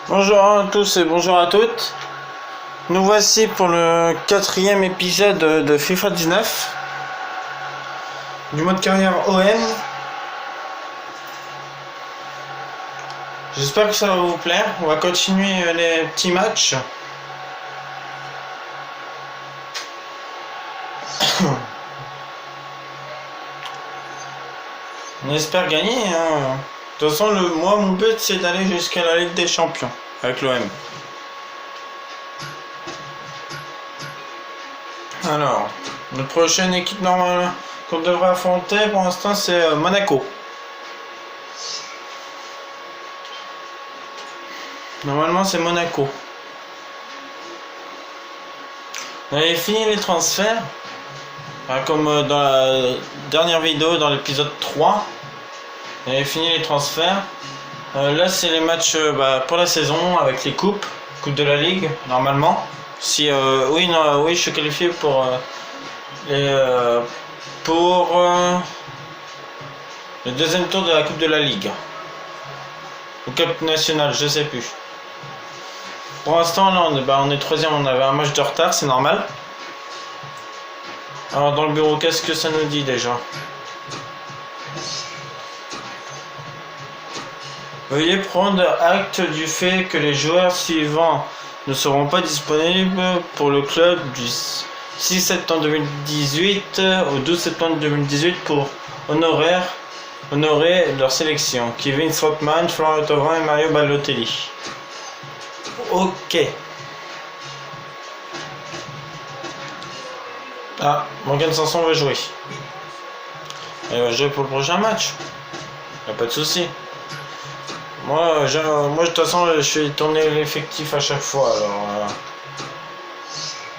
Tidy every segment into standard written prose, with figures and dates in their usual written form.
Bonjour à tous et bonjour à toutes. Nous voici pour le 4e épisode de FIFA 19 du mode carrière OM. J'espère que ça va vous plaire. On va continuer les petits matchs. On espère gagner. De toute façon, moi, mon but, c'est d'aller jusqu'à la Ligue des Champions avec l'OM. Alors, notre prochaine équipe normale qu'on devrait affronter pour l'instant, c'est Monaco. Normalement, c'est Monaco. On avait fini les transferts, comme dans la dernière vidéo, dans l'épisode 3. On avait fini les transferts. Là, c'est les matchs pour la saison avec les coupes. Coupe de la Ligue, normalement. Si, oui, je suis qualifié pour le deuxième tour de la Coupe de la Ligue. Ou Cup national, je sais plus. Pour l'instant, là, on est troisième, on avait un match de retard, c'est normal. Alors, dans le bureau, qu'est-ce que ça nous dit déjà? Veuillez prendre acte du fait que les joueurs suivants ne seront pas disponibles pour le club du 6 septembre 2018 au 12 septembre 2018 pour honorer leur sélection. Kevin Strootman, Florian Thauvin et Mario Balotelli. Ok. Ah, Morgan Sanson va jouer. Elle va jouer pour le prochain match. Y'a pas de souci. Moi, de toute façon, je fais tourner l'effectif à chaque fois. Alors,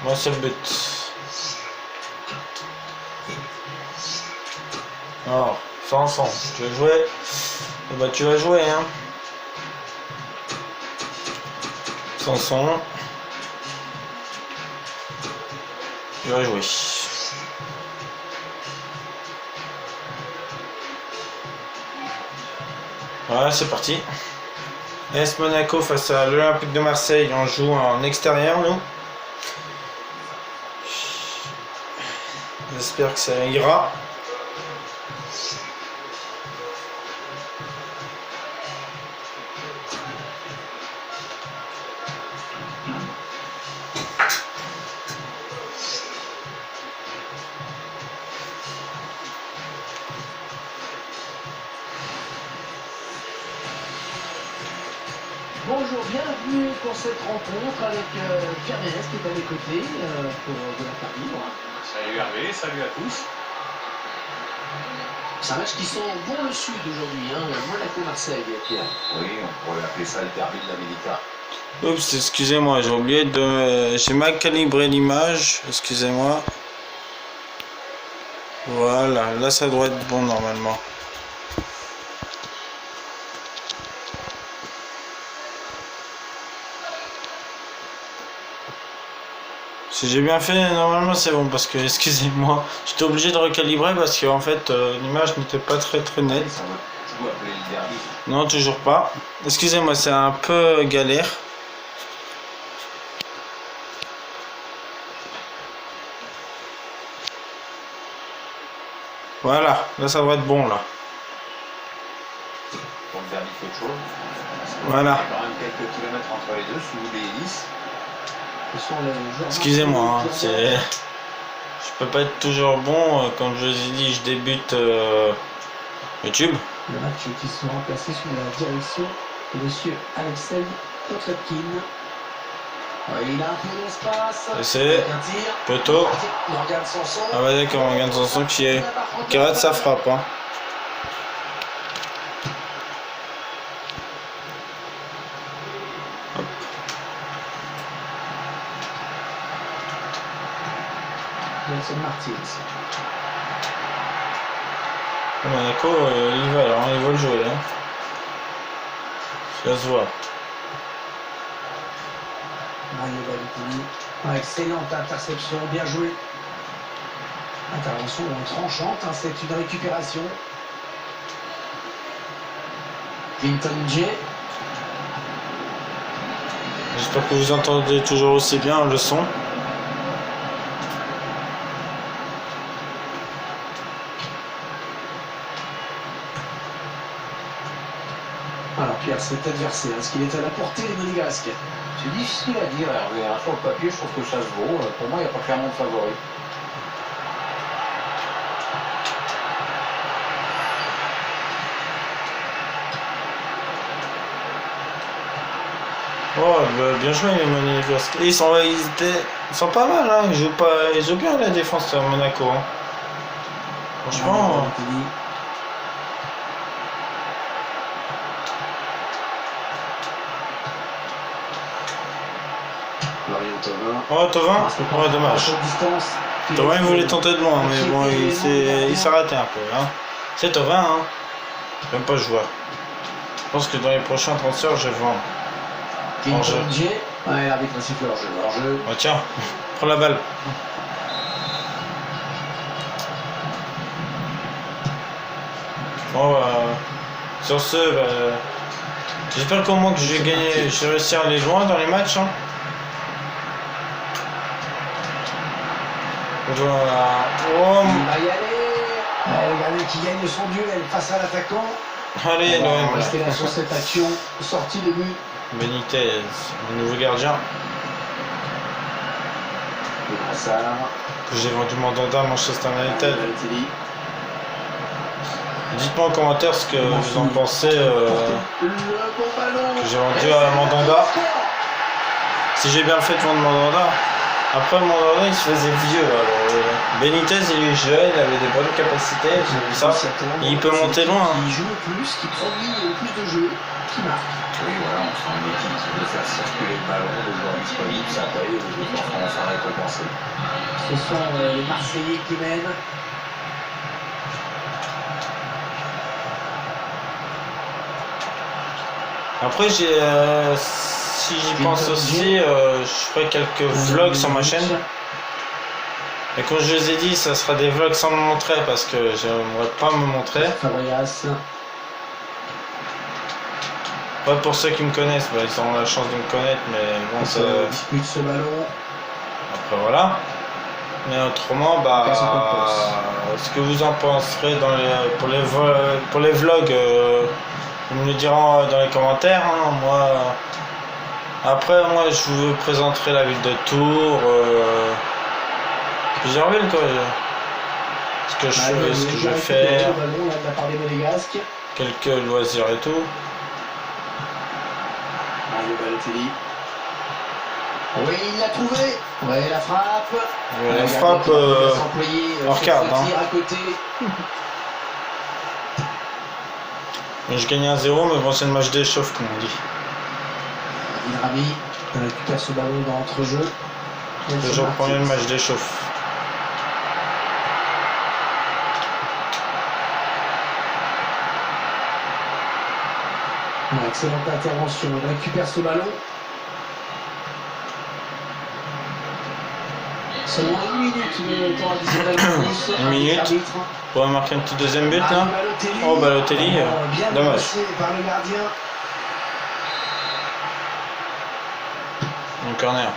moi, c'est le but. Alors, Sanson, tu veux jouer? Eh ben, tu vas jouer, hein. Sanson. Tu vas jouer. Voilà, c'est parti. AS Monaco face à l'Olympique de Marseille. On joue en extérieur, nous. J'espère que ça ira. Bonjour, bienvenue pour cette rencontre avec Pierre Ménès qui est à mes côtés pour de la part libre. Salut Hervé, salut à tous. C'est un match qui sent bon le sud aujourd'hui, Monaco-Marseille, Pierre. Oui, on pourrait appeler ça le derby de l'América. Oups, excusez-moi, j'ai oublié de... J'ai mal calibré l'image, excusez-moi. Voilà, là ça doit être bon normalement. Si j'ai bien fait, normalement c'est bon parce que, excusez-moi, j'étais obligé de recalibrer parce que en fait l'image n'était pas très nette. Ça va toujours appeler le derby. Non, toujours pas. Excusez-moi, c'est un peu galère. Voilà, là ça doit être bon là. Pour le derby, quelque chose. Voilà. Il y a quand même quelques kilomètres entre les deux, sous les 10. Excusez-moi, c'est... Je peux pas être toujours bon, comme je vous ai dit, je débute YouTube. Le match qui sera placé sous la direction de monsieur Alexei Potlepkin. Il a un peu d'espace. C'est poteau. Morgan Sanson. Ah bah d'accord, Morgan Sanson qui rate sa frappe. Hein. Nelson Martins. Monaco, ils veulent jouer. Hein. Ça se voit. Mario Balotelli. Excellente interception, bien joué. Intervention tranchante, c'est une récupération. Clinton J. J'espère que vous entendez toujours aussi bien le son. Alors Pierre, cet adversaire, est-ce qu'il est à la portée des Monégasques? C'est difficile à dire, Hervé. Hein. Sur le papier, je trouve que ça se vaut. Pour moi, il n'y a pas clairement de favori. Oh, bah, bien joué les Monégasques. Ils sont pas mal, hein. Ils jouent bien la défense à Monaco. Hein. Franchement. Oh, Tovin. Ouais, dommage. Tovin il voulait tenter de loin, mais bon, il s'est arrêté un peu. Hein. C'est Tovin, hein. Même pas joueur. Je pense que dans les prochains transferts, je vais vendre. Ouais, l'arbitre a sifflé hors jeu. Oh, tiens, prends la balle. Bon, sur ce, j'espère qu'au moins que je vais gagner, je vais réussir à aller loin dans les matchs. Hein. Voilà. Oh, Il va y aller. Le gardien qui gagne son duel face à l'attaquant. allez, On va Noël. rester là sur cette action. Sortie de but. Benitez, le nouveau gardien. Que j'ai vendu Mandanda à Manchester United. Dites-moi en commentaire ce que vous en pensez. Que j'ai vendu à Mandanda. Si j'ai bien fait de vendre Mandanda. Après Mandanda il se faisait vieux. Alors, Benitez il est jeune, il avait des bonnes capacités, j'ai vu ça. Et il peut monter loin. Il joue le plus, qui produit le plus de jeux, qui marque. Oui, voilà, on sent une équipe de faire circuler le ballon, de joueurs disponibles, ça paye, et les joueurs commencent à récompenser. Ce sont les Marseillais qui mènent. Après si j'y pense aussi, je ferai quelques vlogs sur ma chaîne. Et comme je vous ai dit, ça sera des vlogs sans me montrer parce que j'aimerais pas me montrer. Fabregas. Pas pour ceux qui me connaissent, ils auront la chance de me connaître, mais bon, ça... dispute ce ballon. Après voilà. Mais autrement, ce que vous en penserez pour les vlogs, vous me le direz dans les commentaires. Hein. Après, moi, je vous présenterai la ville de Tours, plusieurs villes, quoi. Ce que je fais, quelques loisirs et tout. Oui, il l'a trouvé. Ouais, la frappe. Ouais, la frappe, on regarde. Hein. À côté. Je gagne 1-0, mais bon, c'est le match d'échauffe, comme on dit. Rami récupère ce ballon dans l'entrejeu. Déjà le premier match d'échauffe. Excellente intervention. Il récupère ce ballon. Seulement une minute, mais le temps additionnel plus. Une minute. On va marquer un petit deuxième but là. Oh, Balotelli. Dommage. Par le gardien. Un corner.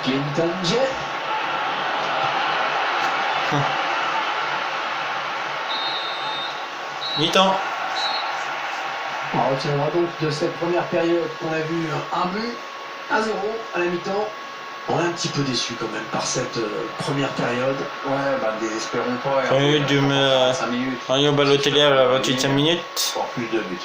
Clinton Jet. Mi-temps. On retiendra donc de cette première période qu'on a vu un but, 1-0 à la mi-temps. On est un petit peu déçu quand même par cette première période. Ouais, désespérons pas. Premier but du Mario Balotelli à la 28e minute. Pour plus de buts.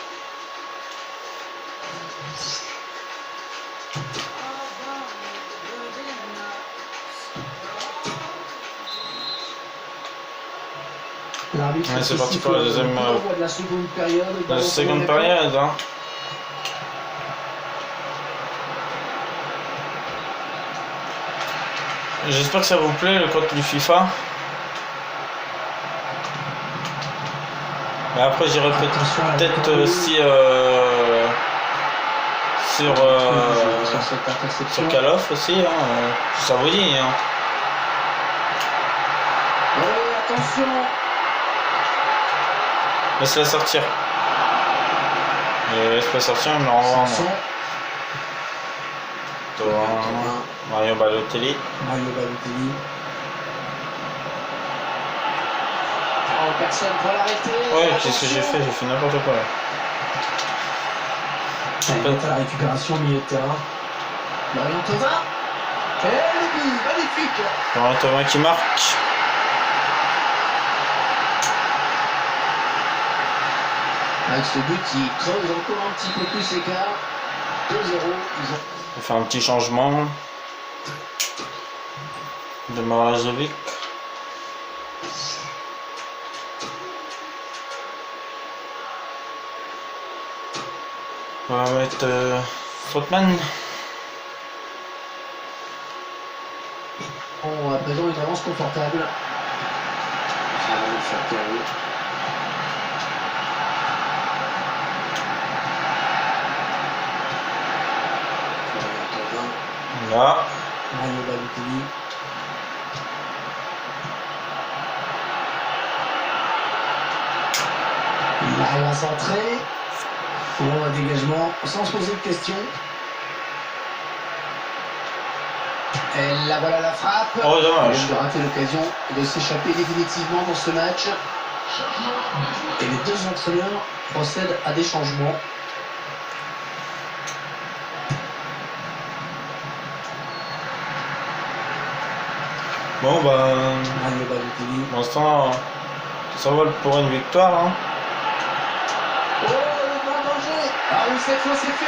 Ouais, c'est parti pour la deuxième la seconde période. La seconde période. Hein. J'espère que ça vous plaît le code du FIFA. Mais après j'irai peut-être aussi sur Call of aussi. Hein. Ça vous dit. Hein. Attention. Laisse-la sortir. Laisse pas sortir, elle me la renvoie en moi. Thauvin. Mario Balotelli. Mario Balotelli. Oh, personne pour l'arrêter. Ouais, qu'est-ce que j'ai fait? J'ai fait n'importe quoi. Il est à la récupération au milieu de terrain. Florian Thauvin. Et le but, magnifique. Florian Thauvin qui marque. Avec ce but, il creuse encore un petit peu plus l'écart. 2-0. On fait un petit changement de Marazovic. On va mettre Strootman. Bon, à présent, une avance confortable. Ça va le faire carrer. Là. Mario Balotelli. Il arrive à centrer. Bon, un dégagement sans se poser de questions. Et là voilà la frappe. Oh, dommage. Il a raté l'occasion de s'échapper définitivement dans ce match. Et les deux entraîneurs procèdent à des changements. Bon bah Mario Balotelli. pour l'instant ça vole pour une victoire hein. Oh, le grand danger. Ah oui, cette fois c'est fait.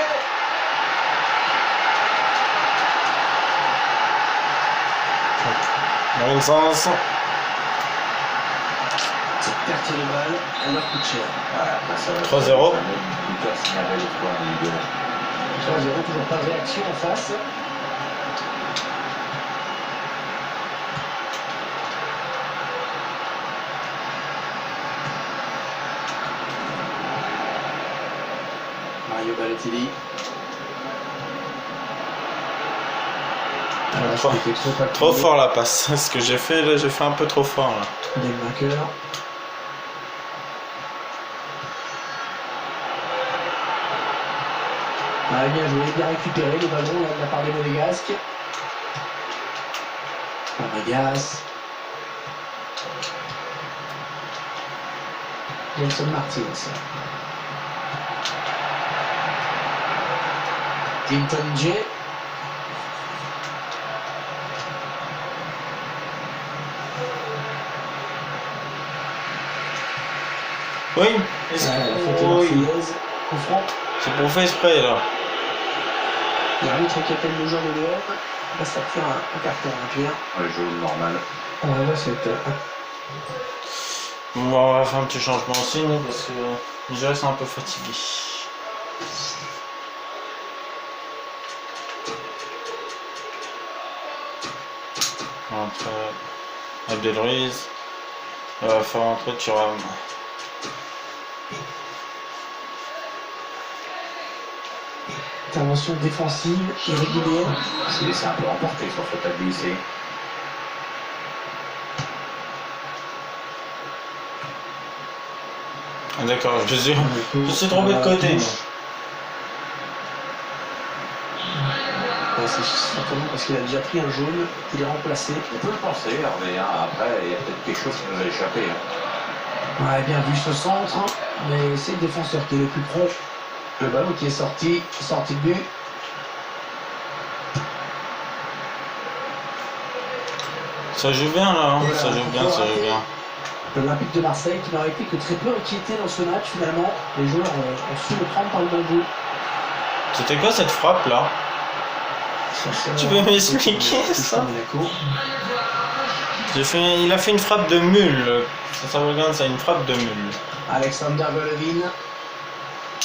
Dans une sens. Cette perte de balle, elle leur coûte cher. Ouais, après, ça va 3-0. Lucas signalait le score individuel. 3-0, toujours pas de réaction en face. Mario Balotelli. Trop fort la passe. Ce que j'ai fait là, j'ai fait un peu trop fort là. Des vainqueurs. Ah, bien joué, bien récupéré le ballon là, de la part des Monégasques. Vegas. Nelson Martins. Clinton J. Oui, Oui. Coup franc. c'est pour faire exprès là. L'arbitre qui appelle le joueur de l'OM va sortir un carton à Pierre. Le jeu normal. On va voir cette. Bon, on va faire un petit changement aussi nous, parce que je reste un peu fatigué. Entre Abdel Ruiz, on va faire entrer Thuram. Intervention défensive irrégulière. C'est laissé un peu emporté sur faute à glisser. Ah, d'accord, je suis trompé de côté. moi. C'est certainement parce qu'il a déjà pris un jaune qu'il est remplacé. On peut le penser, Hervé. Hein. Après, il y a peut-être quelque chose qui nous a échappé. Hein. Ouais, bien vu ce centre, hein. Mais c'est le défenseur qui est le plus proche. Le ballon qui est sorti de but. Ça joue bien là, hein. Ça joue bien, ça joue bien. L'Olympique de Marseille qui n'aurait été que très peu inquiété dans ce match finalement. Les joueurs ont su le prendre par le bon bout. C'était quoi cette frappe là? Tu peux m'expliquer ça? Il a fait une frappe de mule. Ça regarde, c'est une frappe de mule. Alexander Golovin.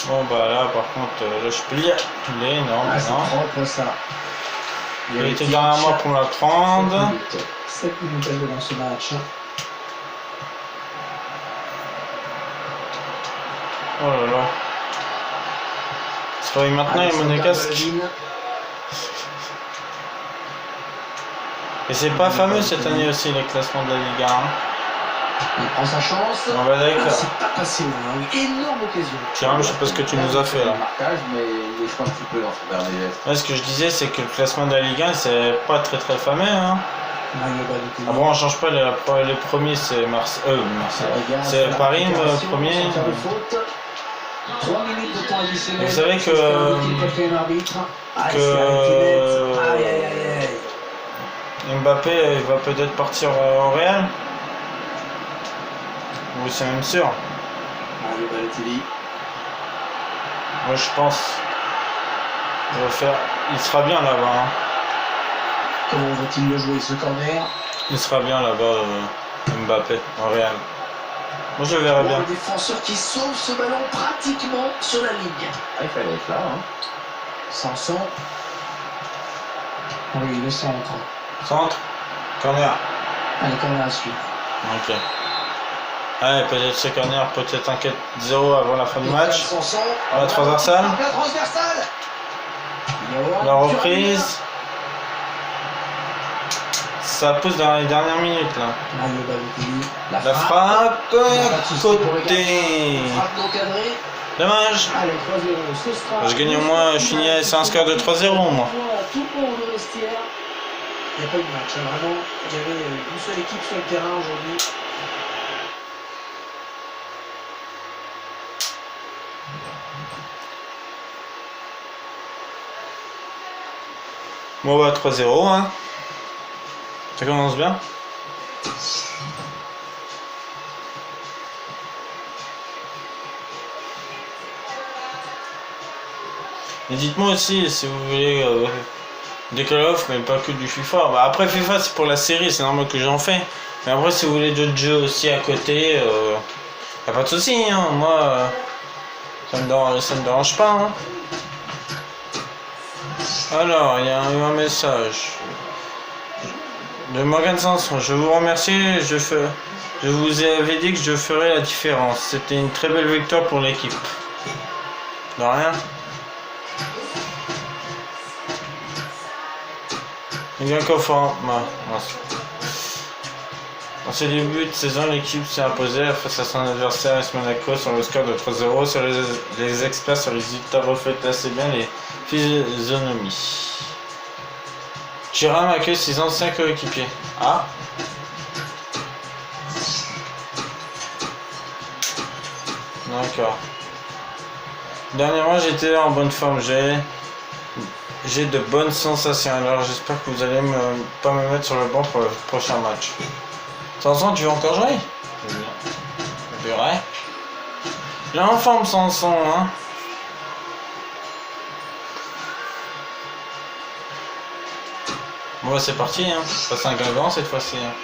Bon bah là par contre le Spiel, il est énorme. Ah, c'est propre ça. Il était derrière moi pour la prendre. 7 minutes dans ce match. Oh là là. Ça va maintenant les Monégasques. Et c'est pas fameux cette année aussi les classements de la Ligue 1. Il prend sa chance. On va d'accord. C'est pas passé loin. Énorme occasion. Thuram, je sais pas ce que tu nous as fait là. Marquage, mais il échoue un petit peu dans son dernier geste. Ouais, ce que je disais, c'est que le classement de la Ligue 1, c'est pas très fameux. Hein. Mario Balotelli. Ah bon, on change pas, les premiers c'est Marseille. C'est Paris le premier. Sans faire de faute. 3 minutes de temps additionnel. Vous savez que. Le quatrième arbitre. Ah, il s'est arrêté net. Aïe, aïe, aïe, aïe. Mbappé, il va peut-être partir au Real. Oui, c'est même sûr. Mario Balotelli. Moi, je pense. Il sera bien là-bas. Hein. Comment va-t-il le jouer ce corner? Il sera bien là-bas, Mbappé, au Real. Moi, je le verrai bien. Le défenseur qui sauve ce ballon pratiquement sur la ligne. Ah, il fallait être là. Hein. Sanson. Oui, le centre. Centre. Corner. Allez, corner à suivre. Ok. Allez, peut-être ce corner, peut-être un 4-0 avant la fin du match. Sanson. La transversale. La transversale. La reprise. Ça pousse dans les dernières minutes là. Mario Balotelli. La frappe côté. Frappe non cadrée. Dommage. Allez, 3-0. Ce sera. Je gagne au moins, je finis c'est un score de 3-0 moi. Tout le monde au vestiaire. Il n'y a pas eu de match. Hein. Vraiment, il y avait une seule équipe sur le terrain aujourd'hui. Bon bah 3-0 hein. Ça commence bien. Et dites-moi aussi si vous voulez des Call of, mais pas que du FIFA. Bah, après FIFA c'est pour la série, c'est normal que j'en fais. Mais après si vous voulez d'autres jeux aussi à côté, y a pas de souci. Hein. Moi, ça me dérange pas. Hein. Alors, il y a eu un message de Morgan Sanson. Je vous remercie. Je vous avais dit que je ferais la différence. C'était une très belle victoire pour l'équipe. De rien. En ce début de saison, l'équipe s'est imposée face à son adversaire AS Monaco sur le score de 3-0. Sur les experts, ce résultat reflète assez bien les physionomies. Thuram accueille ses anciens coéquipiers. Ah. D'accord. Dernièrement, j'étais en bonne forme. J'ai de bonnes sensations. Alors, j'espère que vous allez pas me mettre sur le banc pour le prochain match. Sanson, tu veux encore jouer? Je verrai. Il est en forme, Sanson, hein. Bon, bah, c'est parti, hein. Passe un Guingamp cette fois-ci. Hein.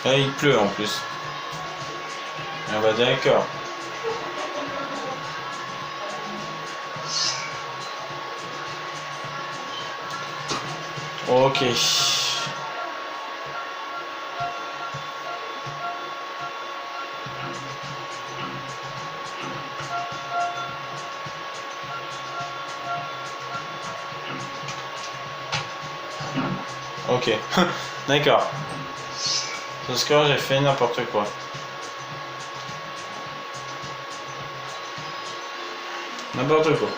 Et il pleut en plus. Ah bah d'accord. Ok. Ok. D'accord. Ce score, j'ai fait n'importe quoi. N'importe quoi.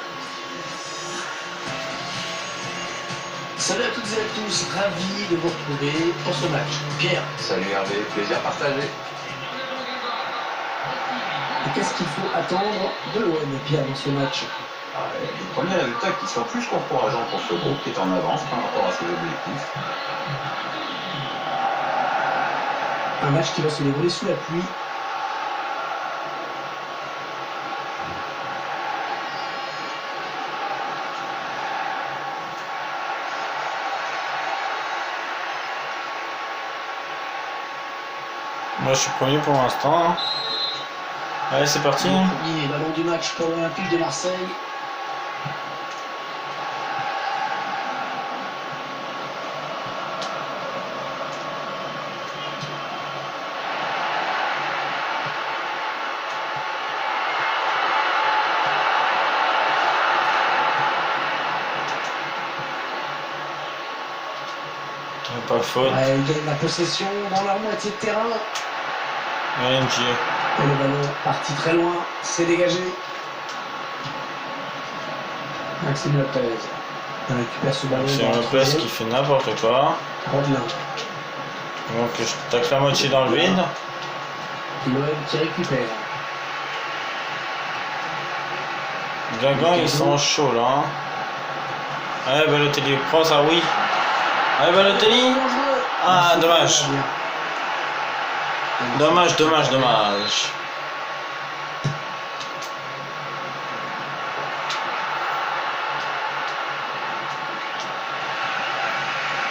Salut à toutes et à tous, ravi de vous retrouver pour ce match. Pierre. Salut Hervé, plaisir partagé. Et qu'est-ce qu'il faut attendre de l'OM, Pierre, dans ce match? Les premiers résultats qui sont plus qu'encourageants pour ce groupe qui est en avance par rapport à ses objectifs. Un match qui va se dérouler sous la pluie. Moi je suis premier pour l'instant. Allez c'est parti. Le premier ballon du match pour l'Olympique de Marseille. Pas faute. Ouais, ils gagnent la possession dans leur moitié de terrain. NG. Et le ballon parti très loin, c'est dégagé. Maxime Lopez. On récupère ce ballon. C'est dans un le place creuset. qui fait n'importe quoi. Rodelin. Donc je tacle la moitié dans le vide. L'OM qui récupère. Guingamp ils sont chauds là. Hein. Allez Balotelli, prends ça, oui. Allez Balotelli. Ah dommage. Dommage, dommage, dommage.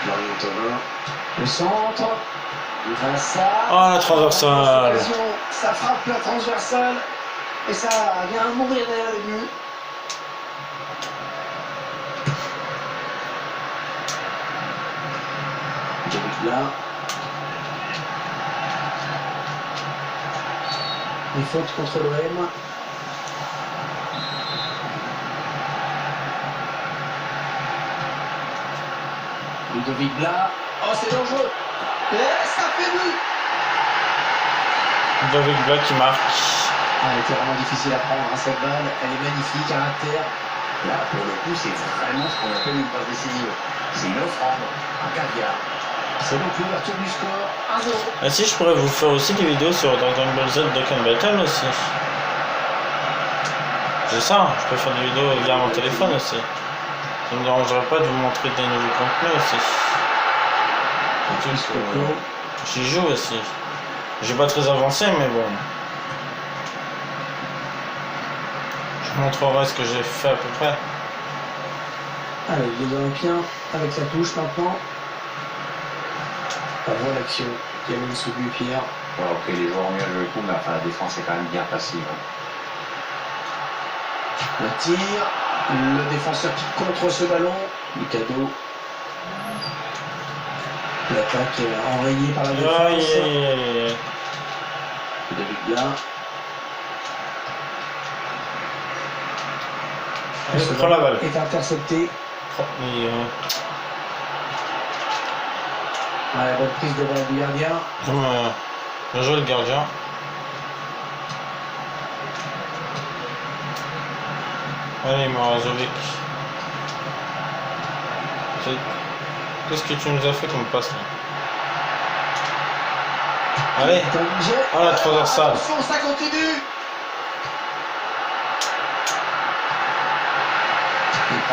Marion Thauvin. Le centre. Vincent. Oh la transversale. Ça frappe la transversale. Et ça vient mourir derrière le but. Là. Une faute contre l'OM. Ludovic Blas. Oh, c'est dangereux. Et ça fait but. Ludovic Blas qui marque. Ah, elle était vraiment difficile à prendre, hein, cette balle. Elle est magnifique, caractère. Là, pour le coup, c'est vraiment ce qu'on appelle une passe décisive. C'est une offrande, un caviar. C'est donc l'ouverture du score. 1-0. Ah si, je pourrais vous faire aussi des vidéos sur Dragon Ball Z Dokkan Battle aussi. C'est ça, je peux faire des vidéos via mon téléphone aussi. Ça ne me dérangerait pas de vous montrer des nouveaux contenus aussi. J'y joue aussi. J'ai pas très avancé, mais bon. Je vous montrerai ce que j'ai fait à peu près. Allez, les Olympiens avec la touche maintenant. On voit l'action qui amène ce but, Pierre. Ouais, après, les joueurs ont mieux joué le coup, mais enfin, la défense est quand même bien passive. Le tir, le défenseur qui contre ce ballon, le cadeau. L'attaque enrayée par la défense. Aïe aïe aïe aïe. Ludovic Blas. Allez, prends la balle. Est intercepté. Et, Ouais, bonne prise de balle du gardien. bien joué le gardien. Allez Morozovic. Qu'est-ce que tu nous as fait comme passe là? Allez. Oh la transversale. Attention, ça continue.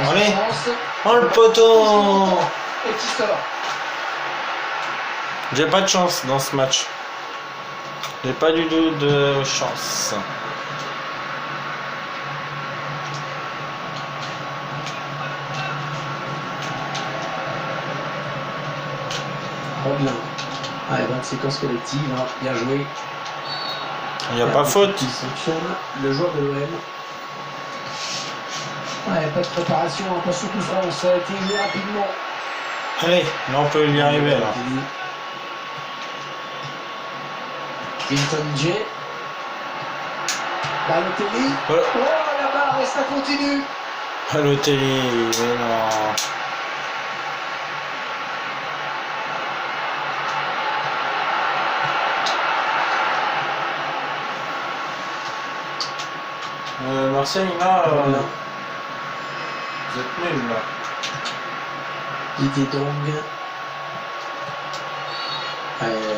Allez. Oh le poteau. Et qui sort. J'ai pas de chance dans ce match. J'ai pas du tout de chance. Rodelin. Allez, bonne séquence collective, hein. Bien joué. Il n'y a pas faute. Il sanctionne le joueur de l'OM. Ouais, pas de préparation, hein, pas sous coup franc, ça a été joué rapidement. Allez, là on peut y arriver là. Clinton J. Balotelli. Voilà. Oh la barre et ça continue. Balotelli, mais non. Marseille, là, vous êtes nuls là. Didier Dong.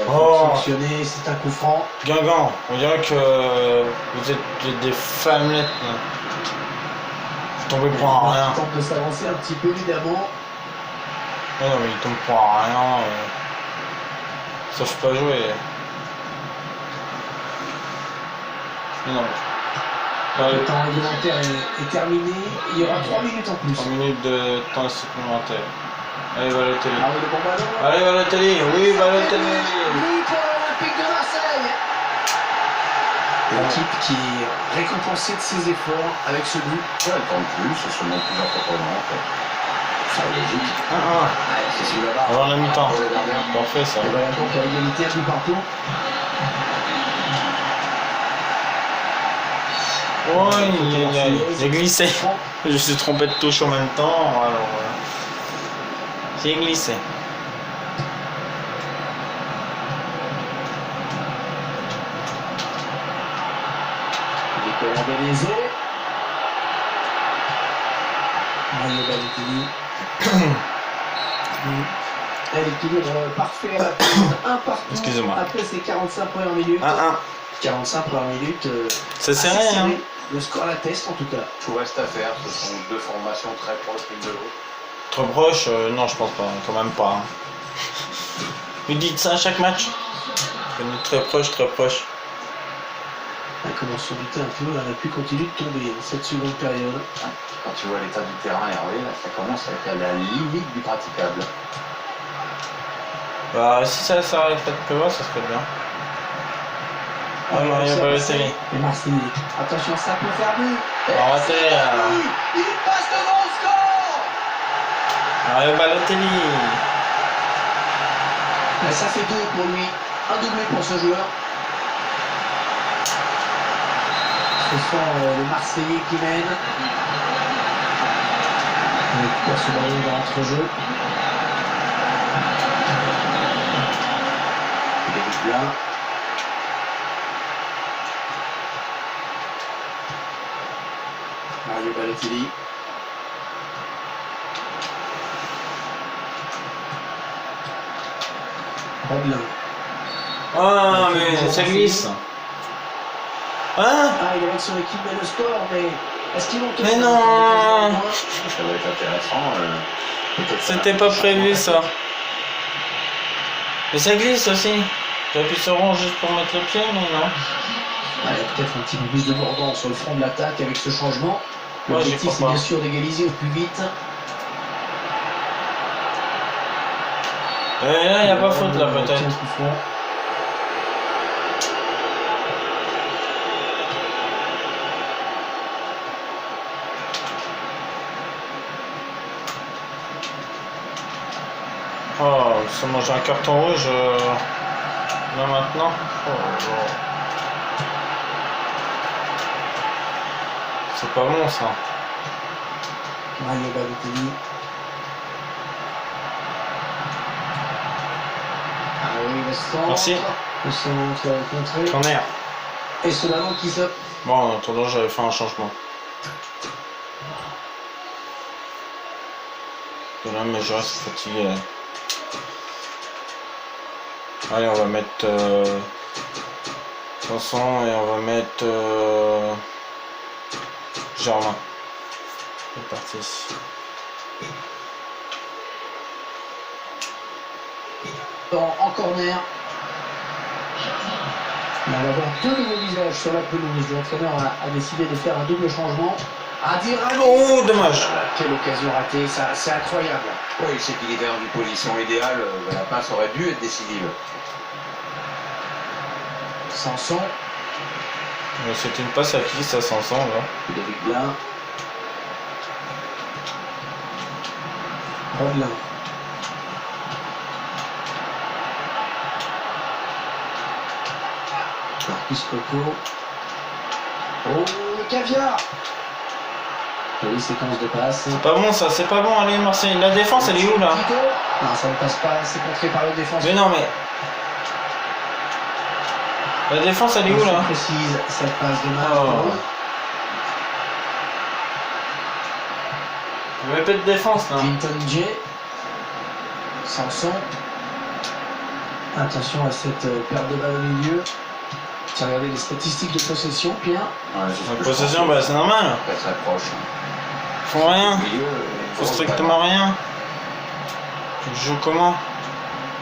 Oh. Sanctionné, c'est un coup franc. Guingamp, on dirait que vous êtes des femmelettes là. Vous tombez pour un rien. Il tente de s'avancer un petit peu évidemment. Non, mais il tombe pour un rien. Sauf pas jouer. Mais non. Le temps réglementaire est terminé. Il y aura 3 minutes en plus. 3 minutes de temps supplémentaire. Allez, Balotelli. Ah oui, le bon ballon. Allez, Balotelli. Oui, Balotelli. Oui, pour l'Olympique de Marseille. L'équipe qui est récompensée de ses efforts avec ce but. Ouais, elle tente plus, c'est seulement plusieurs proprement en fait. Ça est logique. Ah, Ouais, c'est sous la barre. avant la mi-temps. Pour le gardien. Parfait ça. Et voilà donc à égalité, un but partout. Oh, j'ai glissé. Je me suis trompé de touche en même temps. Alors, j'ai glissé. Bellezé. Mario Balotelli. L'équilibre parfait à la pause, un partout. Excusez-moi. Après ces 45 premières minutes. 1-1. 45 premières minutes. C'est assez serré, hein. Le score l'atteste en tout cas. Tout reste à faire, ce sont deux formations très proches l'une de l'autre. Trop proche, non, je pense pas, quand même pas. Hein. Vous dites ça à chaque match? On est très proche, très proche. Elle commence à douter un peu, elle a pu continuer de tomber dans cette seconde période. Quand tu vois l'état du terrain, Hervé, là, ça commence à être à la limite du praticable. Bah, si ça s'arrêterait de pleuvoir, ça serait bien. Ah, Mario Balotelli. Les Marseillais. Attention, ça peut faire but. Arrêtez, Il passe devant le score. Mario Balotelli. Mais ça fait 2 pour lui. Un doublé pour ce joueur. Ce sont les Marseillais qui mènent. On récupère ce ballon dans l'entrejeu. Il est là. Mario Balotelli. Rodelin. Ah, mais ça glisse. Hein? Ah, il est avec son équipe mais le score, mais est-ce qu'ils vont Mais non. Ça va être intéressant. Peut-être C'était pas prévu, ça. Mais ça glisse aussi. J'appuie sur rond juste pour mettre le pied, mais non. Ah, il y a peut-être un petit peu plus de mordant sur le front de l'attaque avec ce changement. Moi, j'y L'objectif, crois c'est pas. bien sûr d'égaliser au plus vite. Et là, il n'y a pas faute, là, peut-être. Tiens, coup franc. Oh, ça mange un carton rouge là maintenant. Oh, oh. C'est pas bon ça. Mario Balotelli. Ah oui, le centre. Merci. Le centre contré. Corner. Et ce ballon qui se... Bon, en attendant, j'avais fait un changement. Et là, mais je reste fatigué. Là. Allez, on va mettre 500 et on va mettre Germain. C'est parti. En corner. On va avoir deux nouveaux visages sur la pelouse. L'entraîneur a décidé de faire un double changement. Adirano. Oh, dommage. Quelle occasion ratée, ça, c'est incroyable. Oui, c'est qu'il était dans une position idéale. La passe aurait dû être décisive. Sanson. C'était une passe à qui ça 500 là? David Blin. Rodelin. Marcus Coco. Oh, le caviar. Jolie séquence de passe. C'est pas bon ça, c'est pas bon. Allez Marseille, la défense elle est où là? Tito. Non, ça ne passe pas, c'est contré par le défenseur. Mais non mais... La défense elle est où là? Précise cette passe de Marc. Oh. Il n'y avait pas de défense là. Clinton J. Sanson. Attention à cette perte de balle au milieu. Tu as regardé les statistiques de possession, Pierre. Ouais, La possession, bah c'est normal. Très très proche. Ils font rien. Milieu, Ils font strictement rien. Tu joues comment?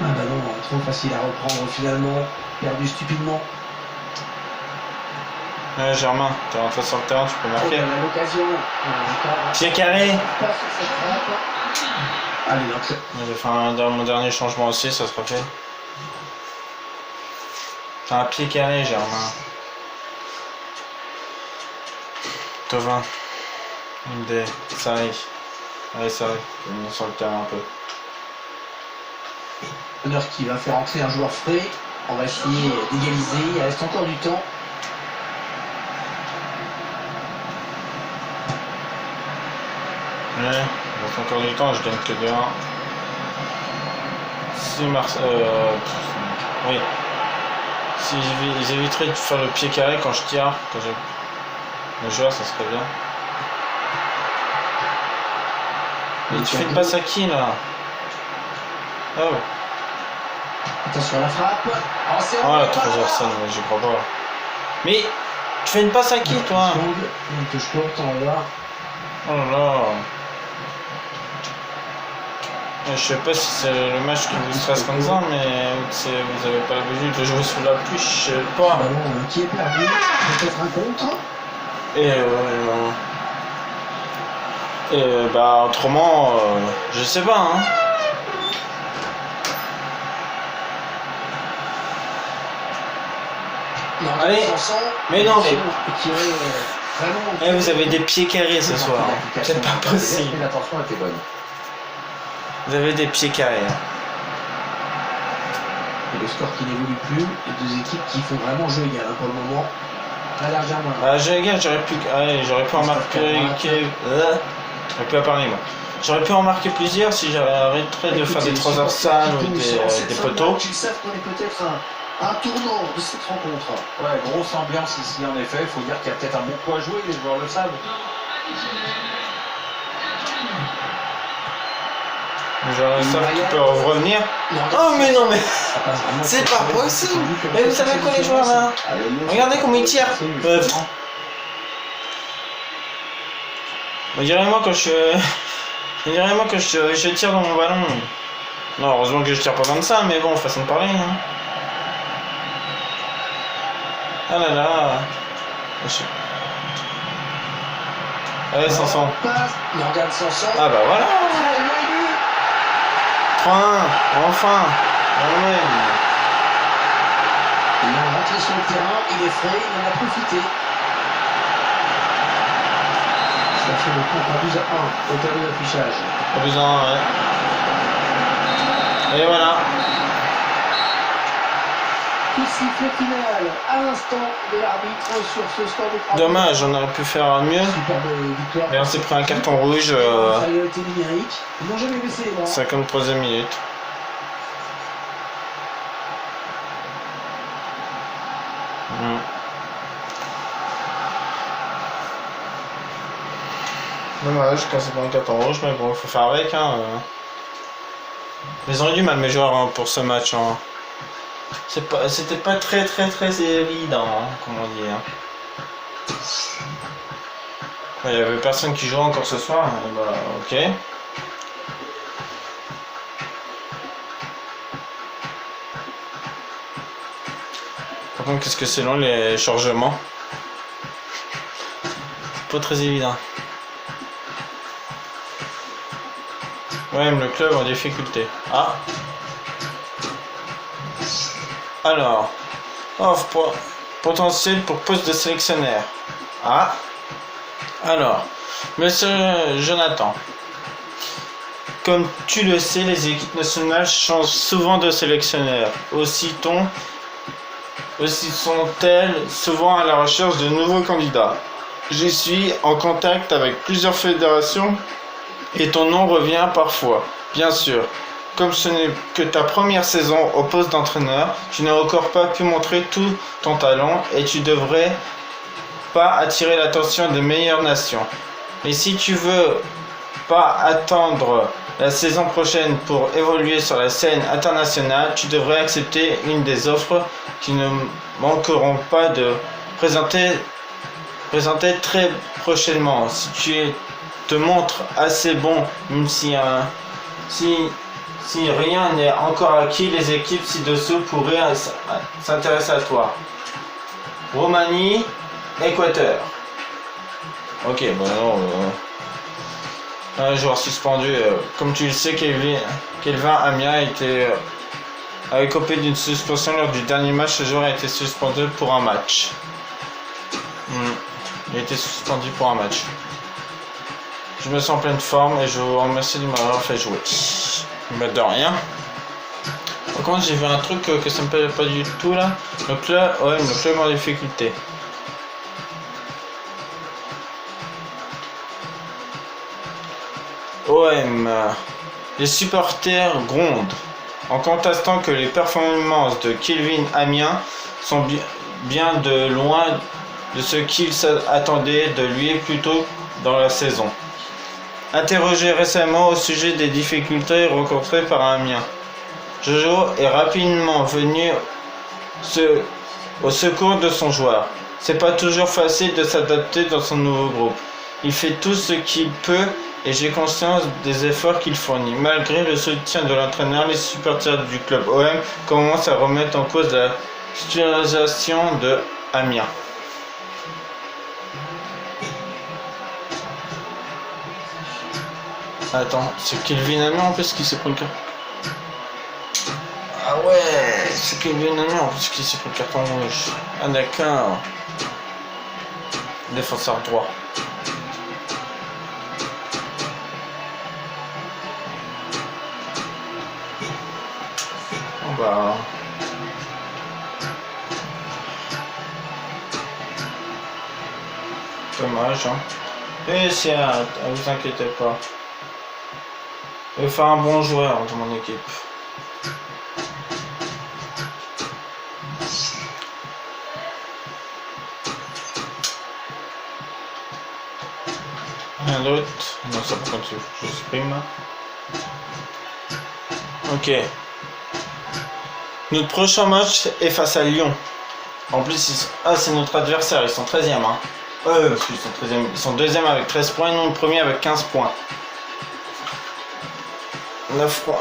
Ah bah non, trop facile à reprendre finalement. Perdu stupidement. Ouais, Germain, t'es rentré sur le terrain, tu peux Oh, marquer. il a l'occasion. Pied carré. Pas sur cette frappe. Allez, donc. J'ai fait mon dernier changement aussi, ça sera fait. T'as un pied carré, Germain. Tovin. Une ça arrive. Allez, ça arrive. Je vais venir sur le terrain un peu. Honneur qui va faire entrer un joueur frais. On va essayer d'égaliser. Il reste encore du temps. Ouais, il reste encore du temps, je gagne que 2-1. Si oui. Si ils éviteraient de faire le pied carré quand je tire, quand j'ai... Le joueur, ça serait bien. Et tu fais une passe à qui là? Oh. Attention à la frappe. Oh, c'est Oh la pas transversale, là. mais j'y crois pas. Mais tu fais une passe à qui toi? Une touche courte, on va voir. Oh là là. Je sais pas si c'est le match qui vous stresse comme ça, mais vous avez pas l'habitude de jouer sous la pluie, je sais pas. Ballon qui est perdu. Peut-être un contre. Et bah autrement, je sais pas. Hein. Non, Allez. Sanson, Mais non, mais. qui est vraiment. Eh, vous avez des pieds carrés ce soir. Hein. C'est pas possible. Mais l'attention était bonne. Vous avez des pieds carrés. Hein. Et le score qui n'évolue plus, les deux équipes qui font vraiment jeu égal hein, pour le moment. La largeur moins. Ah, j'aurais pu en marquer. J'aurais pu en parler moi. J'aurais pu en marquer plusieurs si j'arrêterais de faire des transversales ou des poteaux. Ils savent qu'on est peut-être un tournant de cette rencontre. Ouais, grosse ambiance ici en effet. Il faut dire qu'il y a peut-être un bon coup à jouer, les joueurs le savent. J'aurais ça qui peut revenir. Oh mais non mais c'est pas possible. Mais vous savez quoi les joueurs là? Regardez comment ils tirent. On dirait moi quand je tire dans mon ballon. Non, heureusement que je tire pas comme ça, mais bon, façon de parler. Hein. Ah là là. Allez, Sanson. Morgan Sanson. Ah bah voilà. 3-1, enfin. Il est rentré sur le terrain, il est frais, il en a profité. Ça fait le compte à 12-1 au tableau d'affichage. Pas besoin, ouais. Et voilà. Coup de sifflet final à l'instant de l'arbitre sur ce score de 3. Dommage, on aurait pu faire mieux. Superbe victoire. Mais on s'est pris un carton rouge. Infériorité numérique. Ils n'ont jamais baissé les bras. 53e minute. Dommage quand c'est pas un carton rouge, mais bon, il faut faire avec. Hein. Ils ont eu du mal, mes joueurs, hein, pour ce match. Hein. C'était pas très évident, hein, comment dire. Il y avait personne qui jouait encore ce soir. Et bah, ok. Par contre, qu'est-ce que c'est long les chargements? Pas très évident. Ouais, mais le club en difficulté. Ah. Alors. Offre potentiel pour poste de sélectionneur. Ah. Alors. Monsieur Jonathan. Comme tu le sais, les équipes nationales changent souvent de sélectionneur. Aussi sont-elles souvent à la recherche de nouveaux candidats. Je suis en contact avec plusieurs fédérations et ton nom revient parfois. Bien sûr, comme ce n'est que ta première saison au poste d'entraîneur, tu n'as encore pas pu montrer tout ton talent et tu devrais pas attirer l'attention des meilleures nations. Mais si tu veux pas attendre la saison prochaine pour évoluer sur la scène internationale, tu devrais accepter une des offres qui ne manqueront pas de présenter très prochainement. Si tu te montres assez bon, même si rien n'est encore acquis, les équipes ci-dessous pourraient s'intéresser à toi. Roumanie, Équateur. Ok, bon non. Un joueur suspendu. Comme tu le sais, Kelvin Amiens a écopé d'une suspension lors du dernier match. Ce joueur a été suspendu pour un match. Il a été suspendu pour un match. Je me sens en pleine forme et je vous remercie de m'avoir fait jouer. Mais de rien. Par contre, j'ai vu un truc que ça me plaît pas du tout là. Le club en difficulté. OM. Les supporters grondent en contestant que les performances de Kelvin Amiens sont bien de loin de ce qu'il attendait de lui plus tôt dans la saison. Interrogé récemment au sujet des difficultés rencontrées par Amiens, Jojo est rapidement venu au secours de son joueur. C'est pas toujours facile de s'adapter dans son nouveau groupe. Il fait tout ce qu'il peut et j'ai conscience des efforts qu'il fournit. Malgré le soutien de l'entraîneur, les supporters du club OM commencent à remettre en cause la titularisation de Amiens. Attends, c'est Kelvin Amiens en plus qui s'est pris le carton. Ah ouais, c'est Kelvin Amiens en plus qui s'est pris le carton rouge. Ah d'accord. Défenseur droit. Oh bah. Dommage, hein. Et si, vous inquiétez pas. Je vais faire un bon joueur dans mon équipe. Rien d'autre. Non, ça par contre, je supprime. Ok. Notre prochain match est face à Lyon. En plus, c'est notre adversaire. Ils sont 13e. Hein. Ils sont 13e. Ils sont 2e avec 13 points et nous le premier avec 15 points.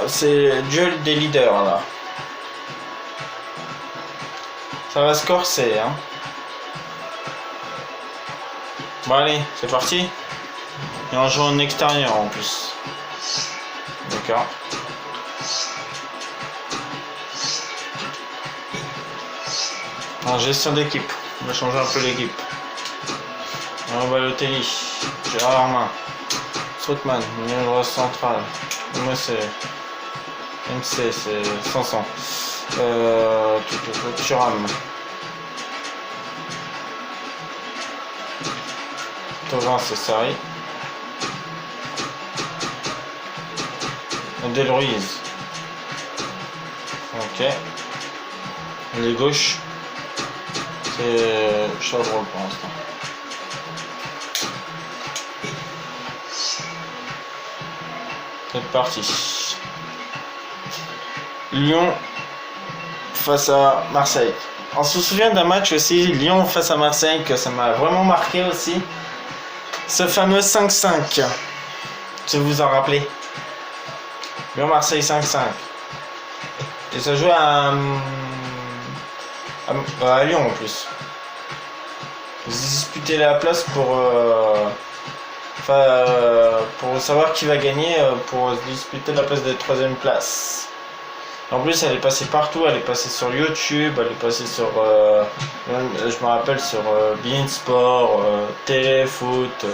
C'est duel des leaders là. Ça va se corser, hein. Bon allez, c'est parti. Et on joue en extérieur en plus. D'accord. En gestion d'équipe. On va changer un peu l'équipe. Balotelli, Gérard Armin, Strootman, numéro central. Moi c'est MC, c'est Sanson. Thuram. Tovin, c'est Sarri. Del Ruiz. Ok. Les gauches. C'est Chabrol pour l'instant. C'est parti. Lyon face à Marseille. On se souvient d'un match aussi, Lyon face à Marseille, que ça m'a vraiment marqué aussi. Ce fameux 5-5. Si vous vous en rappelez. Lyon-Marseille 5-5. Et ça jouait à Lyon en plus. Ils disputaient la place pour savoir qui va gagner, pour disputer la place de 3ème place. En plus, elle est passée partout, elle est passée sur YouTube, elle est passée sur, je me rappelle, sur Beansport, Téléfoot.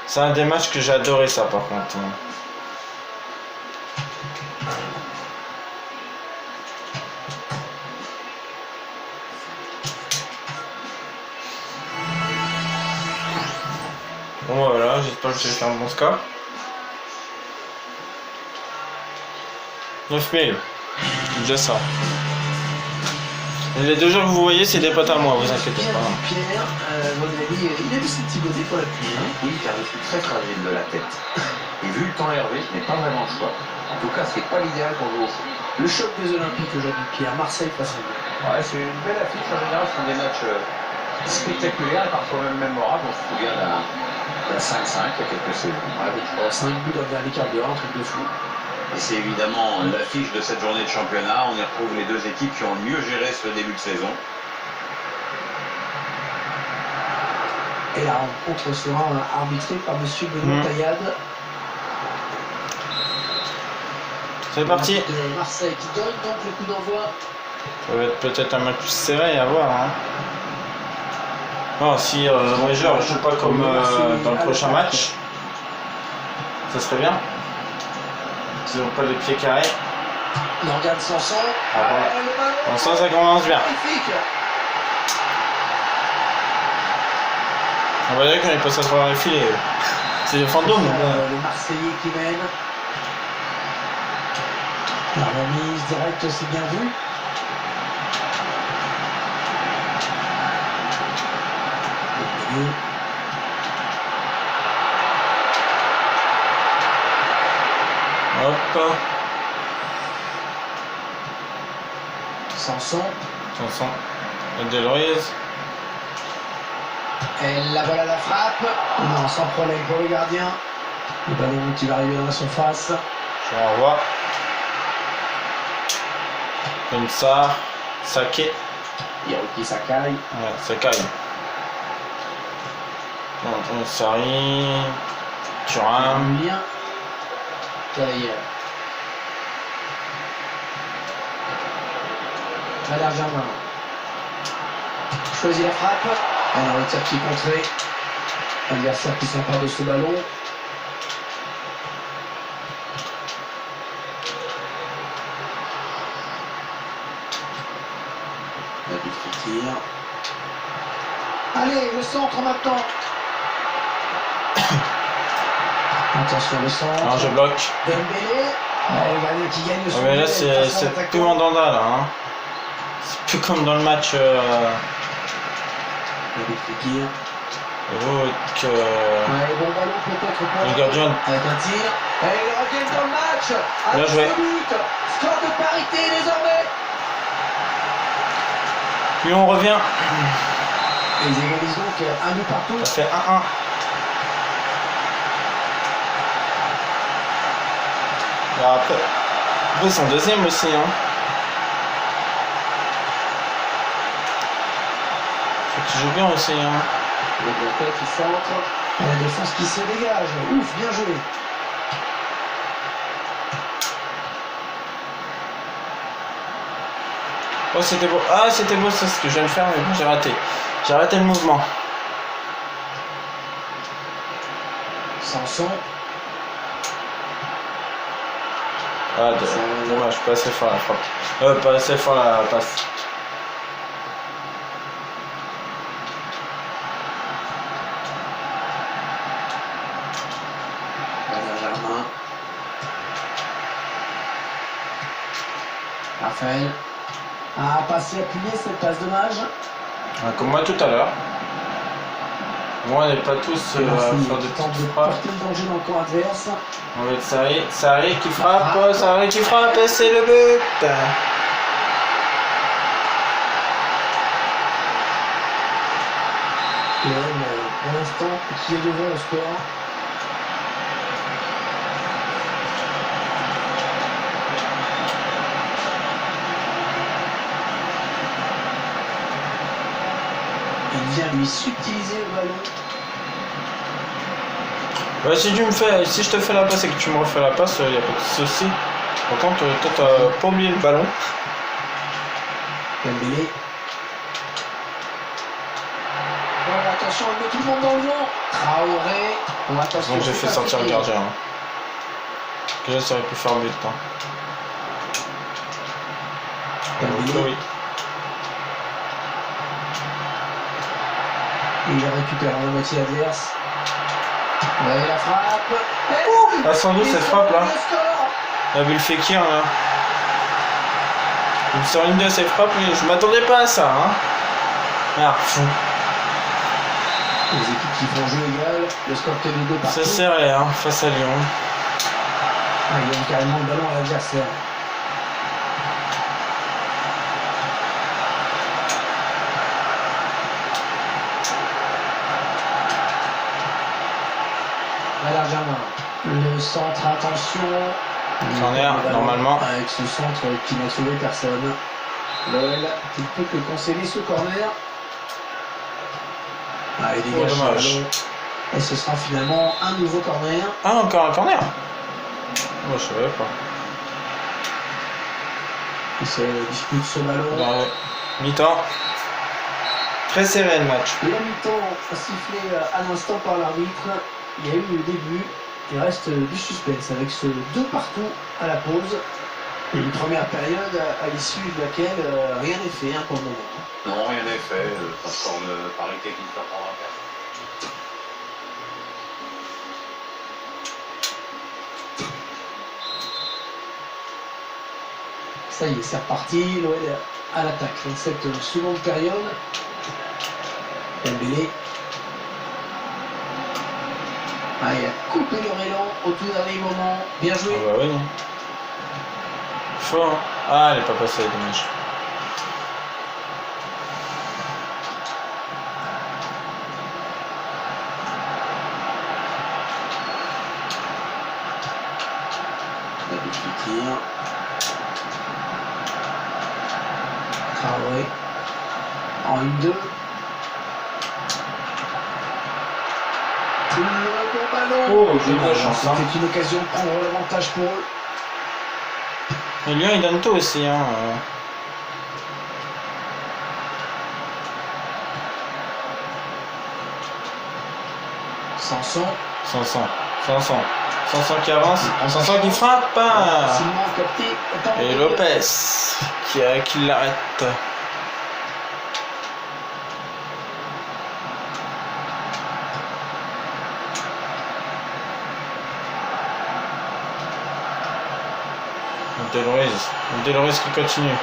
C'est un des matchs que j'ai adoré ça par contre. Bon voilà, j'espère que j'ai fait un bon score. 9000, déjà ça. Et les deux joueurs que vous voyez, c'est des potes à moi, vous inquiétez pas. Pierre, votre avis, il a vu ses petits bonnets pour la pluie, hein? Oui, car je suis très fragile de la tête. Et vu le temps Hervé, je n'ai pas vraiment le choix. En tout cas, c'est pas l'idéal pour jouer au foot. Le choc des Olympiques aujourd'hui, Pierre, Marseille face à Lyon. Ouais, c'est une belle affiche. En général, ce sont des matchs spectaculaires et parfois même mémorables. On se souvient d'un 5-5 il y a quelques saisons. Avec 5 buts dans le quart d'heure, un truc de fou. Et c'est évidemment l'affiche de cette journée de championnat. On y retrouve les deux équipes qui ont le mieux géré ce début de saison. Et la rencontre sera arbitrée par M. Benoît Taillade. C'est parti. Marseille qui donne donc le coup d'envoi. Ça va être peut-être un match plus serré à voir. Hein. Non, si les joueurs ne jouent pas comme dans le prochain match, ça serait bien. Ils n'ont pas les pieds carrés. Il regarde Sanson. Ah bon. Sanson, ça commence bien. On va dire qu'on est passé à travers les filets. C'est des fantômes. Le Marseillais qui mène. La remise directe, c'est bien vu. Dembélé. Hop. Sanson. Sanson. Deloriez. Et la balle à la frappe. Non, sans problème pour le gardien. Le ballon qui va arriver dans la surface. Je renvoie. Pensar. Saké. Hiroki Sakai. Ouais, Sakai. Bon, Sari. Thuram. Julien. Derrière. Valère Germain. Choisit la frappe. Alors le tir qui est contré. Adversaire qui s'empare de ce ballon. David Fekir. Allez, le centre maintenant. Attention, le centre. Non, je bloque. Dembélé. Le gardien qui gagne le Ah, mais là, c'est plus mandanda là. Hein. C'est plus comme dans le match. David Fekir. Que Ouais, bon ballon peut-être pour le gardien. avec un tir. Et ils reviennent dans le match. Bien joué. But. Score de parité désormais. Puis on revient. Et ils égalisent donc un but partout. Ça fait 1-1. Bah, après, ils sont deuxième aussi. Hein. Faut qu'ils jouent bien aussi. Hein. Le bloqueur qui centre. Et la défense qui se dégage. Ouf, bien joué. Oh, c'était beau. Ah, c'était beau, c'est ce que je viens de faire, mais bon, j'ai raté. J'ai raté le mouvement. Sanson. Ah, dommage, pas assez fort la frappe. Pas assez fort la passe. Valère Germain. Raphaël. Ah, passé appuyé cette passe dommage. Ah, comme moi tout à l'heure. Moi, on n'est pas tous à faire des tente de petites frappes. porter le danger dans le camp adverse. On va être Sarri qui frappe, Sarri qui frappe, et c'est le but. L'OM, pour l'instant, qui est devant au score. Il vient lui subtiliser le ballon. Ouais, si je te fais la passe et que tu me refais la passe, il n'y a pas de souci. Par contre, toi, t'as pas oublié le ballon. Dembélé. Bon, attention, il met tout le monde dans le vent. Traoré. Bon, attention. Donc j'ai c'est fait pas sortir le fini. gardien. Hein. Déjà, ça aurait pu faire but. Hein. Dembélé. Donc, oui. Il récupère la moitié adverse. Ouais, la frappe. Ah, sans doute, Et cette c'est frappe là. le score. La bulle Fekir là. Il sort une de ses frappes, mais je m'attendais pas à ça. Hein. Ah, fou. Les équipes qui font jeu égal, le score que les deux parties. C'est serré hein, face à Lyon. Ah, il donne carrément le ballon à l'adversaire. Valère Germain. Le centre, attention. Corner, Le ballon normalement. Avec ce centre qui n'a trouvé personne. L'OL qui ne peut que concéder ce corner. Ah, il dégage ce dommage. ballon. Et ce sera finalement un nouveau corner. Ah, encore un corner. Moi, je savais pas. Il se dispute ce ballon. Dans le mi-temps. Très serré le match. La mi-temps sifflé à l'instant par l'arbitre. Il y a eu le début. Il reste du suspense avec ce 2 partout à la pause. Et une première période à l'issue de laquelle rien n'est fait pour le moment. Non, rien n'est fait. Pas score de parité qui ne peut prendre à faire. Ça y est, c'est reparti. L'OL à l'attaque dans cette seconde période. Dembélé. Ah, il a coupé leur élan au tout dernier moment. Bien Ah joué. bah oui. Chaud, hein. Ah, elle est pas passée, dommage. David Fekir. Traoré. En 1-2. Bon ballon. Oh, j'ai eu de la chance, hein. C'était une occasion de prendre l'avantage pour eux. Et Lyon, il donne tout aussi, hein. Sanson. Sanson qui avance. Sanson qui frappe. Facilement capté. Et Lopez qui l'arrête. Deloriz qui continue.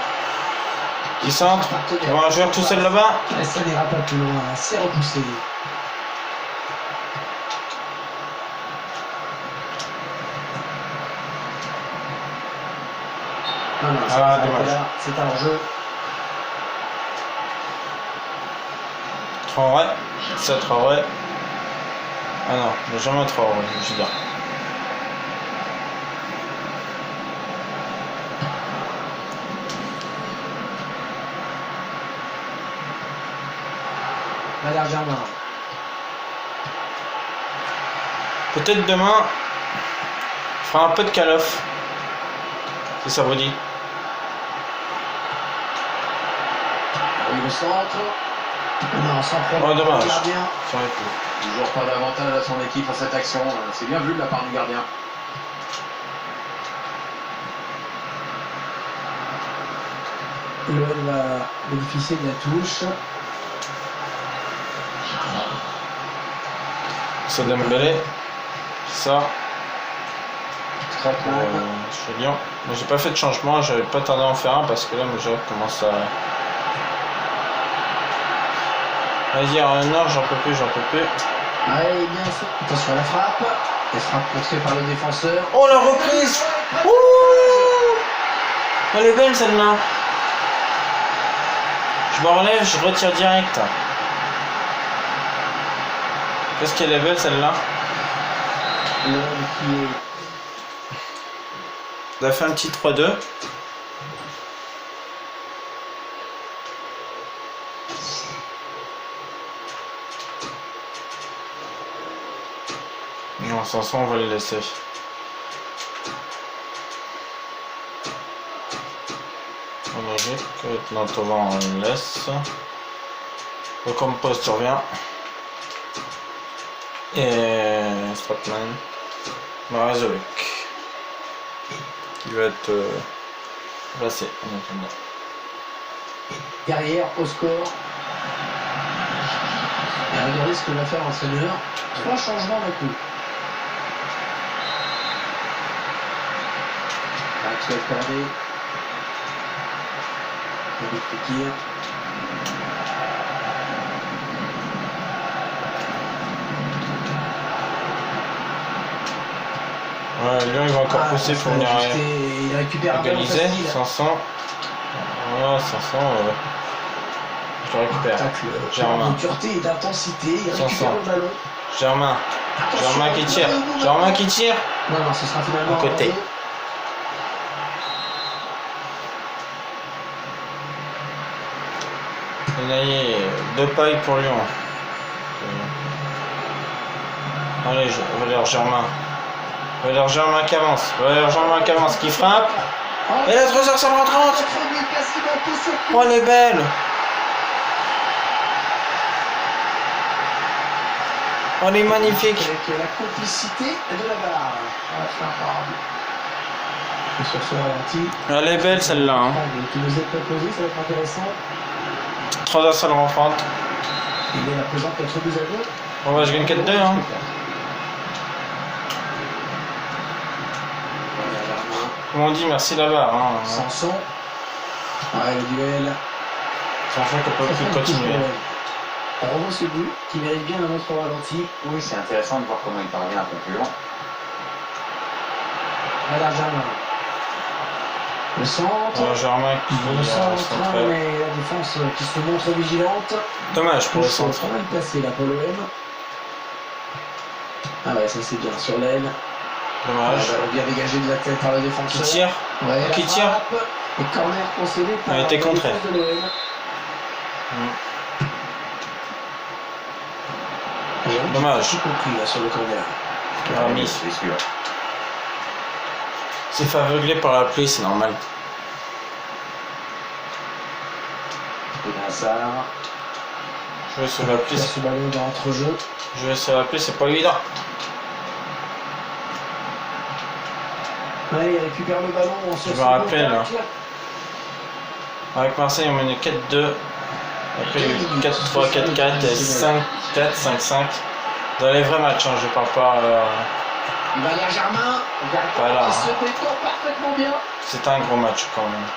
Qui centre. Il va un joueur tout seul là-bas. Et ça n'ira pas plus loin. C'est repoussé. Non, Ah, dommage. C'est un jeu. Traoré. Ça, Traoré. Ah non, Benjamin Traoré, je veux dire. Valère Germain. Peut-être demain, je ferai un peu de Call of. Si ça vous dit. Oui, le centre. Non, sans problème. Oh, dommage. Le gardien. Ça aurait pu. Toujours pas d'avantage à son équipe pour cette action. C'est bien vu de la part du gardien. L'OL va bénéficier de la touche. C'est Dembélé. Ça. Strachan. Je suis Lyon. Moi j'ai pas fait de changement, j'avais pas tardé à en faire un parce que là déjà commence à. Vas-y, Renard, j'en peux plus. Allez, bien sûr. Attention à la frappe. La frappe contrée par le défenseur. Oh la reprise. Ouh, elle est belle celle-là. Je me relève, je retire direct. Qu'est-ce qu'elle est belle celle-là. L'OL qui est. On a fait un petit 3-2. Non, sans ça, on va le laisser. On va vite que Nantovan on le laisse. Le compost revient. Et Stratman. Marazovic. Il va être placé en attendant. Derrière, au score. Et regardez ce que va faire l'entraîneur. 3 changements d'un coup. Axel Cornet. David Fekir. Ouais, Lyon il va encore pousser pour venir Il récupère un ballon égaliser. facile. 500. Voilà, 500. Je le récupère. Germain. De dureté et d'intensité. Il 500. récupère le ballon. Germain. Attention, Germain qui tire. Germain qui tire. Non, ce sera finalement À côté. un jeu. Allez, 2 pailles pour Lyon. Allez, Valère Germain. Valère Germain qui avance. Valère Germain qui avance, qui frappe. Et la 3h30. Oh, elle est belle. Oh, elle est magnifique. Avec la complicité de la barre. C'est imparable. Et sur ce ralenti. Elle est belle celle-là. Hein. Qui nous est proposé, ça va être intéressant. 3 seule rencontre. Il est à présent 4 buts à 2. On va jouer une 4-2. Hein. Comme on dit, merci là-bas. Hein. Sanson. Ouais, le duel. Sanson qui peut plus continuer. On revoit ce but qui mérite bien un autre ralenti. Oui, c'est intéressant de voir comment il parvient à conclure. Voilà Germain. Le centre. Germain qui Le centre, centre. mais la défense qui se montre vigilante. Dommage pour le Ils centre. sont pas mal placés là pour l'OM. Ah ouais, ça c'est bien sur l'aile. Dommage. Bien dégagé de la tête par le défenseur. Qui tire. Ouais, Qui la tire. frappe. Et corner concédé par A été la contré. défense de l'OM. Dommage. J'ai compris là sur le corner. Ah, mis. C'est sûr. C'est fait aveugler par la pluie, c'est normal. Et Hazard. Jouer sur la pluie, Ce ballon dans l'entrejeu. c'est pas évident. Ouais, il récupère le ballon sur Je ce me rappelle, contact. Avec Marseille, on menait 4-2. Après, il y a eu 4-3, 4-4 et 5-4, 5-5. Dans les vrais matchs, hein, je parle pas. Il va aller à Germain. Voilà. Il se défend parfaitement bien. C'est un gros match quand même.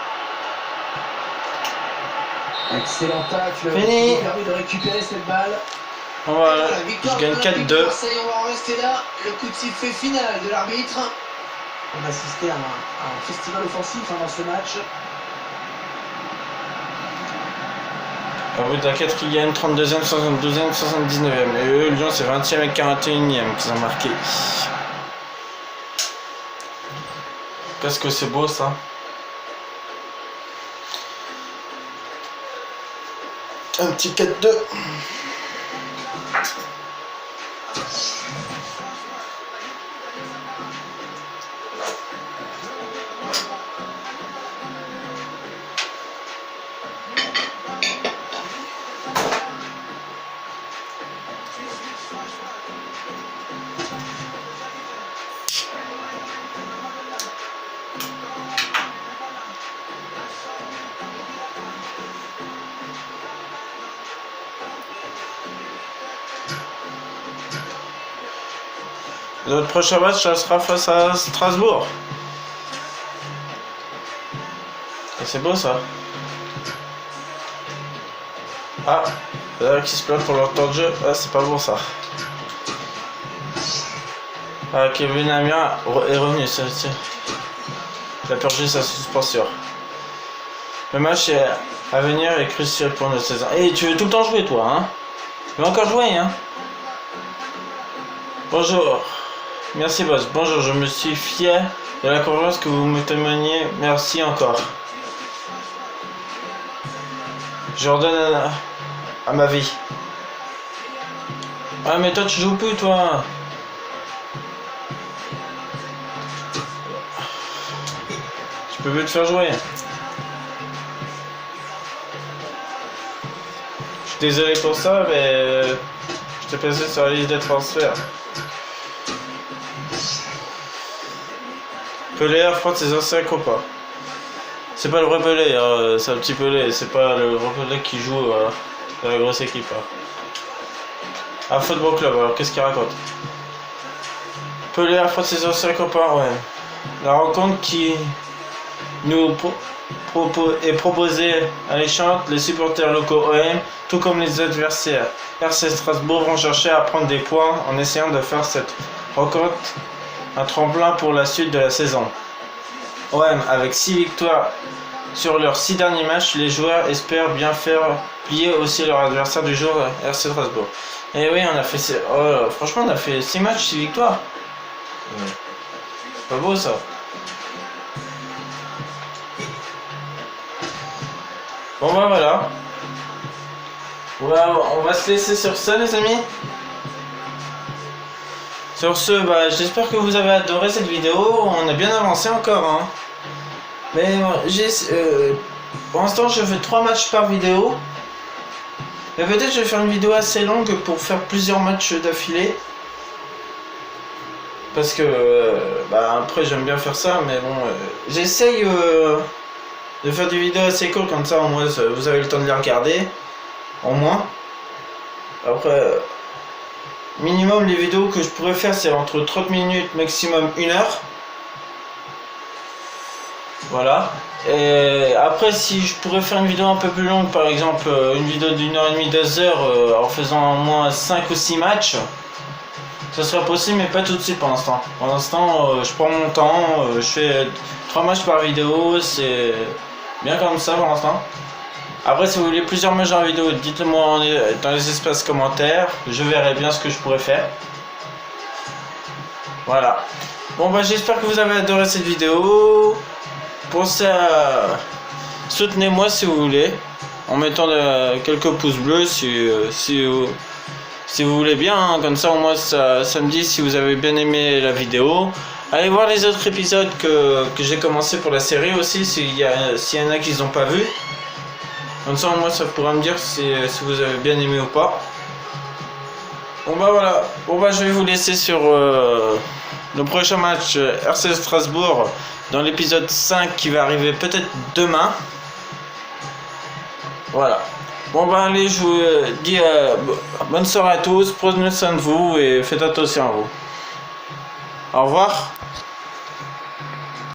Excellent tacle. Fini. Qui permet de récupérer cette balle. Voilà, La victoire je gagne de l'Olympique 4-2. Marseille, on va en rester là. Le coup de sifflet final de l'arbitre. On a assisté à un festival offensif dans ce match. À bout de la 4e, 32e, 72e, 79e. Et eux, Lyon, c'est 20e et 41e qu'ils ont marqué. Qu'est-ce que c'est beau ça. Un petit 4-2. Notre prochain match, ça sera face à Strasbourg. Et c'est beau ça. Ah, là qui se plaint pour leur temps de jeu. Ah, c'est pas bon ça. Ah, Kevin Amiens est revenu. Il a purgé sa suspension. Le match à venir est crucial pour notre saison. Et tu veux tout le temps jouer toi, hein? Tu veux encore jouer, hein? Bonjour. Merci boss. Bonjour, je me suis fier de la confiance que vous me témoignez. Merci encore. Je redonne à ma vie. Ah mais toi tu joues plus toi. Tu peux plus te faire jouer. Je suis désolé pour ça mais je t'ai passé sur la liste des transferts. Pelé affronte ses anciens copains. C'est pas le vrai Pelé, hein, c'est un petit Pelé, c'est pas le vrai Pelé qui joue dans la grosse équipe. Hein. Un football club, alors qu'est-ce qu'il raconte? Pelé affronte ses anciens copains, ouais. La rencontre qui nous est proposée alléchante, les supporters locaux OM, tout comme les adversaires RC Strasbourg vont chercher à prendre des points en essayant de faire cette rencontre un tremplin pour la suite de la saison. OM avec 6 victoires sur leurs 6 derniers matchs, les joueurs espèrent bien faire plier aussi leur adversaire du jour, RC Strasbourg. Et oui, on a fait franchement on a fait 6 matchs, 6 victoires. Pas beau ça. Bon bah voilà. On va se laisser sur ça les amis. Sur ce, bah, j'espère que vous avez adoré cette vidéo. On a bien avancé encore. Hein. Mais pour l'instant, je fais 3 matchs par vidéo. Mais peut-être je vais faire une vidéo assez longue pour faire plusieurs matchs d'affilée. Parce que, bah, après, j'aime bien faire ça. Mais bon, j'essaye de faire des vidéos assez courtes. Comme ça, au moins, vous avez le temps de les regarder. Au moins. Après... minimum les vidéos que je pourrais faire c'est entre 30 minutes maximum 1 heure. Voilà. Et après, si je pourrais faire une vidéo un peu plus longue, par exemple une vidéo d'1h30, 2 heures, en faisant au moins 5 ou 6 matchs, ça serait possible, mais pas tout de suite pour l'instant. Pour l'instant, je prends mon temps, je fais 3 matchs par vidéo, c'est bien comme ça pour l'instant. Après, si vous voulez plusieurs matchs en vidéo, dites-le moi dans les espaces commentaires, je verrai bien ce que je pourrais faire. Voilà. Bon bah j'espère que vous avez adoré cette vidéo. Pensez à soutenez-moi si vous voulez, en mettant quelques pouces bleus si vous voulez bien, hein. Comme ça au moins ça me dit si vous avez bien aimé la vidéo. Allez voir les autres épisodes que j'ai commencé pour la série aussi, s'il y en a qui n'ont pas vu. Comme ça au moins ça pourra me dire si vous avez bien aimé ou pas. Bon bah voilà, bon bah je vais vous laisser sur le prochain match RC Strasbourg dans l'épisode 5 qui va arriver peut-être demain. Voilà. Bon bah allez, je vous dis bonne soirée à tous, prenez soin de vous et faites attention à vous. Au revoir.